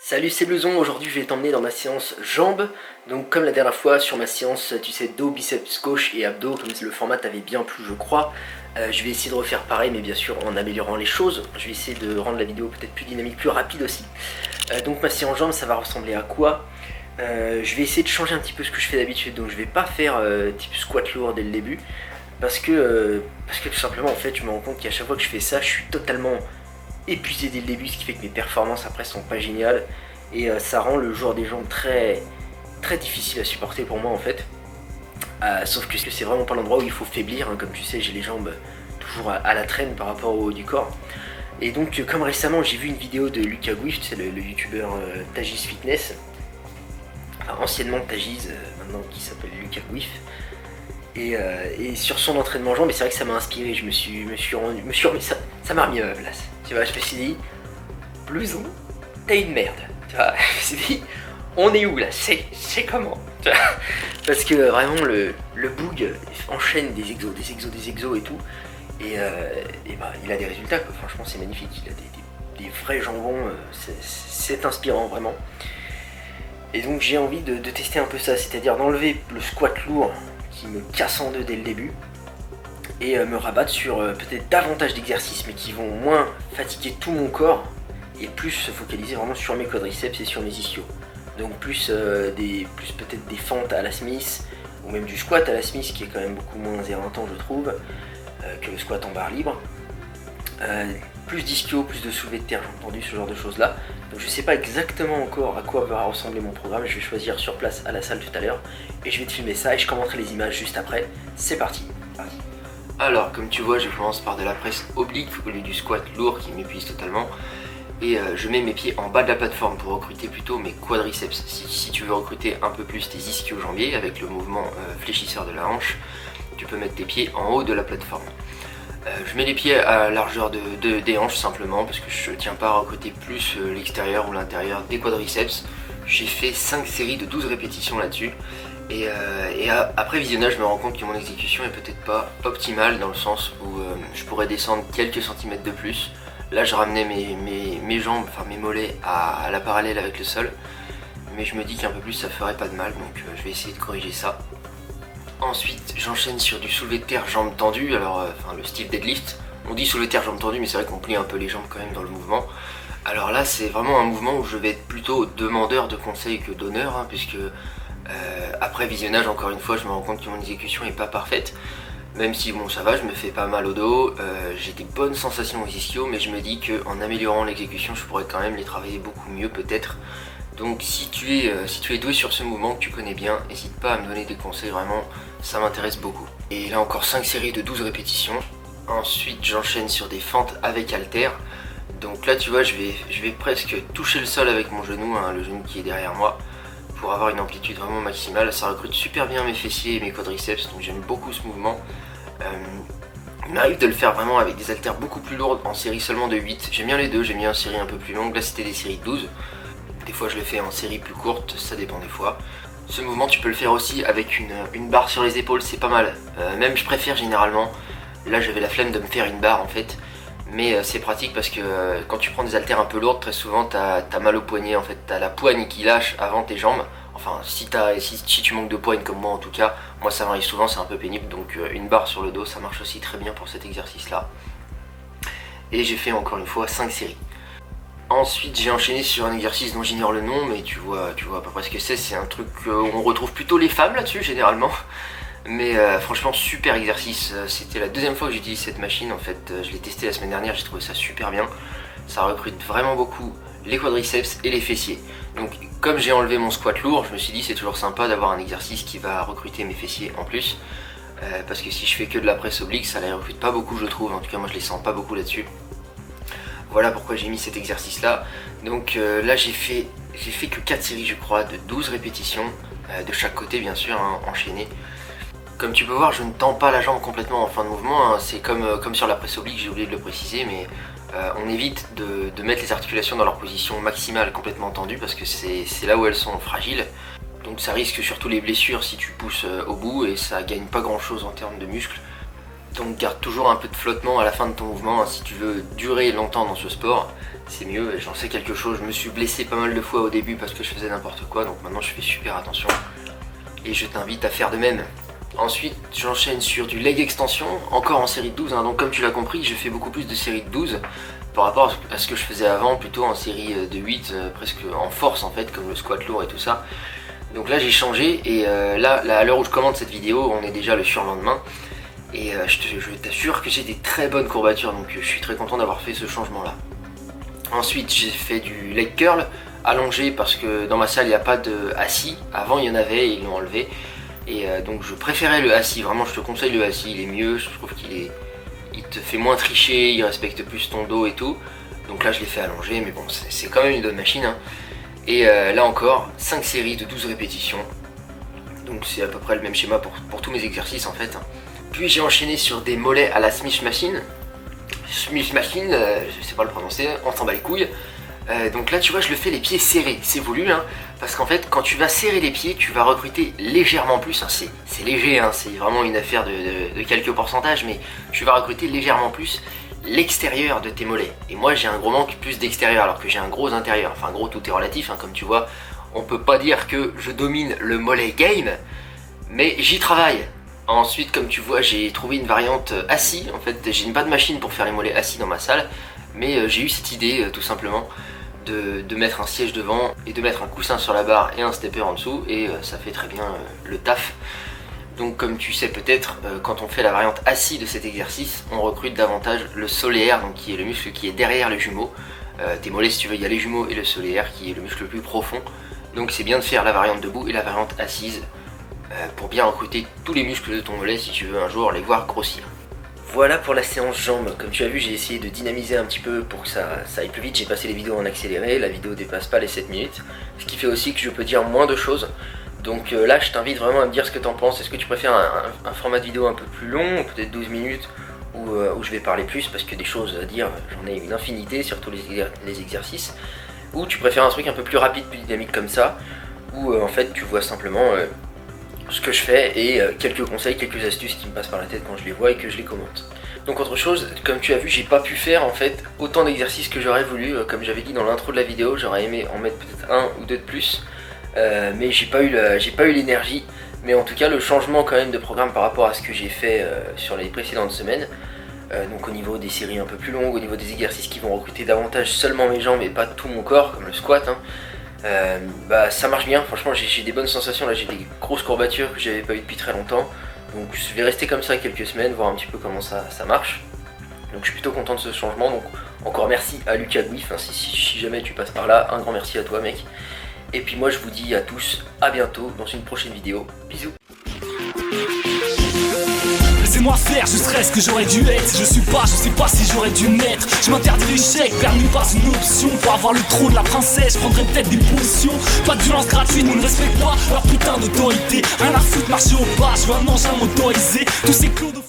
Salut, c'est Blouson. Aujourd'hui je vais t'emmener dans ma séance jambes. Donc comme la dernière fois sur ma séance, tu sais, dos, biceps gauche et abdos, comme le format t'avait bien plu je crois, je vais essayer de refaire pareil, mais bien sûr en améliorant les choses. Je vais essayer de rendre la vidéo peut-être plus dynamique, plus rapide aussi. Donc ma séance jambes, ça va ressembler à quoi? Je vais essayer de changer un petit peu ce que je fais d'habitude. Donc je vais pas faire type squat lourd dès le début, parce que tout simplement en fait je me rends compte qu'à chaque fois que je fais ça, je suis totalement épuisé dès le début, ce qui fait que mes performances après sont pas géniales et ça rend le jour des jambes très difficile à supporter pour moi en fait. Sauf que c'est vraiment pas l'endroit où il faut faiblir, hein. Comme tu sais, j'ai les jambes toujours à la traîne par rapport au haut du corps. Et donc comme récemment j'ai vu une vidéo de Lucas Gouif, c'est le youtubeur Tagiz Fitness, enfin anciennement Tagiz, maintenant qui s'appelle Lucas Gouif. Et sur son entraînement jambes, c'est vrai que ça m'a inspiré, je me suis remis, ça m'a remis à ma place. Tu vois, je me suis dit, Blouson, t'es une merde. Tu vois, je me suis dit, on est où là? C'est comment? Tu vois, parce que vraiment le boug enchaîne des exos et tout. Et bah, il a des résultats, quoi. Franchement c'est magnifique, il a des vrais jambons, c'est inspirant vraiment. Et donc j'ai envie de tester un peu ça, c'est-à-dire d'enlever le squat lourd qui me casse en deux dès le début et me rabattre sur peut-être davantage d'exercices mais qui vont moins fatiguer tout mon corps et plus se focaliser vraiment sur mes quadriceps et sur mes ischios. Donc plus peut-être des fentes à la Smith ou même du squat à la Smith qui est quand même beaucoup moins éreintant je trouve que le squat en barre libre. Plus d'ischio, plus de soulevé de terre, j'ai entendu ce genre de choses là. Donc je sais pas exactement encore à quoi va ressembler mon programme, je vais choisir sur place à la salle tout à l'heure et je vais te filmer ça et je commenterai les images juste après. C'est parti. Alors comme tu vois, je commence par de la presse oblique au lieu du squat lourd qui m'épuise totalement. Et je mets mes pieds en bas de la plateforme pour recruter plutôt mes quadriceps. Si tu veux recruter un peu plus tes ischio-jambiers avec le mouvement fléchisseur de la hanche, tu peux mettre tes pieds en haut de la plateforme. Je mets les pieds à largeur des hanches simplement parce que je ne tiens pas à recruter plus l'extérieur ou l'intérieur des quadriceps. J'ai fait 5 séries de 12 répétitions là-dessus. Et après visionnage, je me rends compte que mon exécution est peut-être pas optimale dans le sens où je pourrais descendre quelques centimètres de plus. Là je ramenais mes jambes, enfin mes mollets à la parallèle avec le sol. Mais je me dis qu'un peu plus ça ferait pas de mal, donc je vais essayer de corriger ça. Ensuite j'enchaîne sur du soulevé de terre jambes tendues, alors le style deadlift. On dit soulevé de terre jambes tendues mais c'est vrai qu'on plie un peu les jambes quand même dans le mouvement. Alors là c'est vraiment un mouvement où je vais être plutôt demandeur de conseils que d'honneur, hein, puisque après visionnage encore une fois je me rends compte que mon exécution est pas parfaite. Même si bon ça va, je me fais pas mal au dos, j'ai des bonnes sensations aux ischios, mais je me dis qu'en améliorant l'exécution je pourrais quand même les travailler beaucoup mieux peut-être. Donc si tu es doué sur ce mouvement que tu connais bien, n'hésite pas à me donner des conseils, vraiment ça m'intéresse beaucoup. Et là encore 5 séries de 12 répétitions. Ensuite j'enchaîne sur des fentes avec haltères. Donc là tu vois je vais presque toucher le sol avec mon genou, hein, le genou qui est derrière moi, pour avoir une amplitude vraiment maximale. Ça recrute super bien mes fessiers et mes quadriceps, donc j'aime beaucoup ce mouvement. Il m'arrive de le faire vraiment avec des haltères beaucoup plus lourdes en série seulement de 8. J'aime bien les deux, j'aime bien en série un peu plus longue. Là c'était des séries de 12. Des fois je le fais en série plus courte, ça dépend des fois. Ce mouvement tu peux le faire aussi avec une barre sur les épaules, c'est pas mal. Même je préfère généralement. Là j'avais la flemme de me faire une barre en fait. Mais c'est pratique parce que quand tu prends des haltères un peu lourdes, très souvent t'as mal au poignet en fait. T'as la poigne qui lâche avant tes jambes. Enfin si tu manques de poigne comme moi en tout cas, moi ça m'arrive souvent, c'est un peu pénible. Donc une barre sur le dos ça marche aussi très bien pour cet exercice là. Et j'ai fait encore une fois 5 séries. Ensuite j'ai enchaîné sur un exercice dont j'ignore le nom, mais tu vois à peu près ce que c'est un truc où on retrouve plutôt les femmes là-dessus généralement. Mais franchement super exercice, c'était la deuxième fois que j'utilise cette machine en fait, je l'ai testé la semaine dernière, j'ai trouvé ça super bien. Ça recrute vraiment beaucoup les quadriceps et les fessiers. Donc comme j'ai enlevé mon squat lourd, je me suis dit c'est toujours sympa d'avoir un exercice qui va recruter mes fessiers en plus. Parce que si je fais que de la presse oblique, ça les recrute pas beaucoup je trouve, en tout cas moi je les sens pas beaucoup là-dessus. Voilà pourquoi j'ai mis cet exercice là. Donc là j'ai fait que 4 séries je crois de 12 répétitions, de chaque côté bien sûr, hein, enchaînées. Comme tu peux voir, je ne tends pas la jambe complètement en fin de mouvement, hein. C'est comme sur la presse oblique, j'ai oublié de le préciser, mais on évite de mettre les articulations dans leur position maximale complètement tendue parce que c'est là où elles sont fragiles. Donc ça risque surtout les blessures si tu pousses au bout et ça gagne pas grand chose en termes de muscles. Donc garde toujours un peu de flottement à la fin de ton mouvement, hein. Si tu veux durer longtemps dans ce sport, c'est mieux. J'en sais quelque chose, je me suis blessé pas mal de fois au début parce que je faisais n'importe quoi, donc maintenant je fais super attention. Et je t'invite à faire de même. Ensuite, j'enchaîne sur du leg extension, encore en série de 12, hein. Donc comme tu l'as compris, je fais beaucoup plus de série de 12 par rapport à ce que je faisais avant, plutôt en série de 8, presque en force en fait, comme le squat lourd et tout ça. Donc là j'ai changé et là à l'heure où je commente cette vidéo, on est déjà le surlendemain. Et je t'assure que j'ai des très bonnes courbatures, donc je suis très content d'avoir fait ce changement là. Ensuite j'ai fait du leg curl allongé parce que dans ma salle il n'y a pas de assis. Avant il y en avait et ils l'ont enlevé. Et donc je préférais le assis, vraiment je te conseille le assis, il est mieux, je trouve il te fait moins tricher, il respecte plus ton dos et tout. Donc là je l'ai fait allongé, mais bon c'est quand même une bonne machine, hein. Et là encore 5 séries de 12 répétitions. Donc c'est à peu près le même schéma pour tous mes exercices en fait. Puis j'ai enchaîné sur des mollets à la Smith Machine. Smith Machine, je sais pas le prononcer, on s'en bat les couilles. Donc là tu vois je le fais les pieds serrés, c'est voulu hein, parce qu'en fait quand tu vas serrer les pieds tu vas recruter légèrement plus, hein, c'est léger, hein, c'est vraiment une affaire de quelques pourcentages, mais tu vas recruter légèrement plus l'extérieur de tes mollets. Et moi j'ai un gros manque plus d'extérieur alors que j'ai un gros intérieur, enfin gros tout est relatif, hein, comme tu vois, on peut pas dire que je domine le mollet game, mais j'y travaille. Ensuite comme tu vois j'ai trouvé une variante assis, en fait j'ai pas de machine pour faire les mollets assis dans ma salle, mais j'ai eu cette idée tout simplement de mettre un siège devant et de mettre un coussin sur la barre et un stepper en dessous, et ça fait très bien le taf. Donc comme tu sais peut-être, quand on fait la variante assis de cet exercice, on recrute davantage le soléaire, donc qui est le muscle qui est derrière les jumeaux. Tes mollets si tu veux, il y a les jumeaux et le soléaire qui est le muscle le plus profond. Donc c'est bien de faire la variante debout et la variante assise pour bien recruter tous les muscles de ton mollet si tu veux un jour les voir grossir. Voilà pour la séance jambes. Comme tu as vu, j'ai essayé de dynamiser un petit peu pour que ça aille plus vite. J'ai passé les vidéos en accéléré, la vidéo dépasse pas les 7 minutes, ce qui fait aussi que je peux dire moins de choses. Donc là je t'invite vraiment à me dire ce que tu en penses. Est-ce que tu préfères un format de vidéo un peu plus long, peut-être 12 minutes, où je vais parler plus parce que des choses à dire, j'en ai une infinité sur tous les exercices, ou tu préfères un truc un peu plus rapide, plus dynamique comme ça, où en fait tu vois simplement ce que je fais et quelques conseils, quelques astuces qui me passent par la tête quand je les vois et que je les commente. Donc autre chose, comme tu as vu, j'ai pas pu faire en fait autant d'exercices que j'aurais voulu. Comme j'avais dit dans l'intro de la vidéo, j'aurais aimé en mettre peut-être un ou deux de plus, mais j'ai pas eu l'énergie. Mais en tout cas le changement quand même de programme par rapport à ce que j'ai fait sur les précédentes semaines, donc au niveau des séries un peu plus longues, au niveau des exercices qui vont recruter davantage seulement mes jambes et pas tout mon corps, comme le squat, hein, bah ça marche bien, franchement j'ai des bonnes sensations. Là j'ai des grosses courbatures que j'avais pas eu depuis très longtemps, donc je vais rester comme ça quelques semaines, voir un petit peu comment ça marche. Donc je suis plutôt content de ce changement, donc encore merci à Lucas Gouif, hein, si jamais tu passes par là, un grand merci à toi mec. Et puis moi je vous dis à tous à bientôt dans une prochaine vidéo, bisous. Laissez-moi faire, je serais ce que j'aurais dû être. Je sais pas si j'aurais dû naître. Je m'interdis l'échec, permis pas une option. Pour avoir le trône de la princesse, je prendrais peut-être des positions. Pas de violence gratuite, on ne respecte pas leur putain d'autorité. Rien à foutre, marcher au pas, je veux un engin motorisé. Tous ces clodos